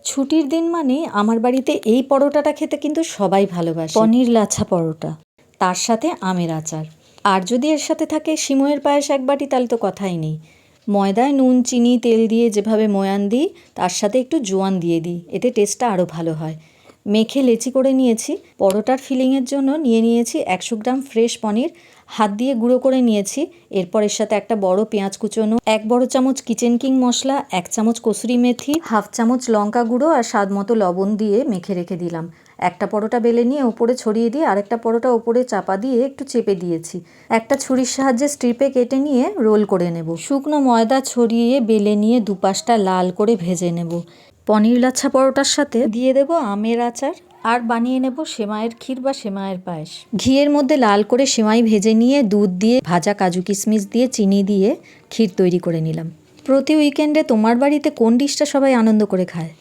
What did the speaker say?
ছুটির দিন মানে আমার বাড়িতে এই পরোটাটা খেতে কিন্তু সবাই ভালোবাসে, পনির লাচ্ছা পরোটা, তার সাথে আমের আচার। আর যদি এর সাথে থাকে সিমইয়ের পায়েস এক বাটি, তাহলে তো কথাই নেই। ময়দায় নুন চিনি তেল দিয়ে যেভাবে ময়ান দিই, তার সাথে একটু জোয়ান দিয়ে দিই, এতে টেস্টটা আরও ভালো হয়। মেখে লেচি করে নিয়েছি। পরোটার ফিলিংয়ের জন্য নিয়েছি 100 গ্রাম ফ্রেশ পনির, হাত দিয়ে গুঁড়ো করে নিয়েছি। এরপর এর সাথে একটা বড় পেঁয়াজ কুচোনো, 1 বড় চামচ কিচেন কিং মশলা, 1 চামচ কসুরি মেথি, হাফ চামচ লঙ্কা গুঁড়ো আর স্বাদ মতো লবণ দিয়ে মেখে রেখে দিলাম। একটা পরোটা বেলে নিয়ে ওপরে ছড়িয়ে দিয়ে আরেকটা পরোটা ওপরে চাপা দিয়ে একটু চেপে দিয়েছি। একটা ছুরির সাহায্যে স্ট্রিপে কেটে নিয়ে রোল করে নেব। শুকনো ময়দা ছড়িয়ে বেলে নিয়ে দুপাশটা লাল করে ভেজে নেব। পনির লাচ্ছা পরোটার সাথে দিয়ে দেব আমের আচার আর বানিয়ে নেব সেমাইয়ের ক্ষীর বা সেমাইয়ের পায়েস। ঘিয়ের মধ্যে লাল করে সেমাই ভেজে নিয়ে দুধ দিয়ে, ভাজা কাজু কিশমিশ দিয়ে, চিনি দিয়ে ক্ষীর তৈরি করে নিলাম। প্রতি উইকেন্ডে তোমার বাড়িতে কোন ডিশটা সবাই আনন্দ করে খায়?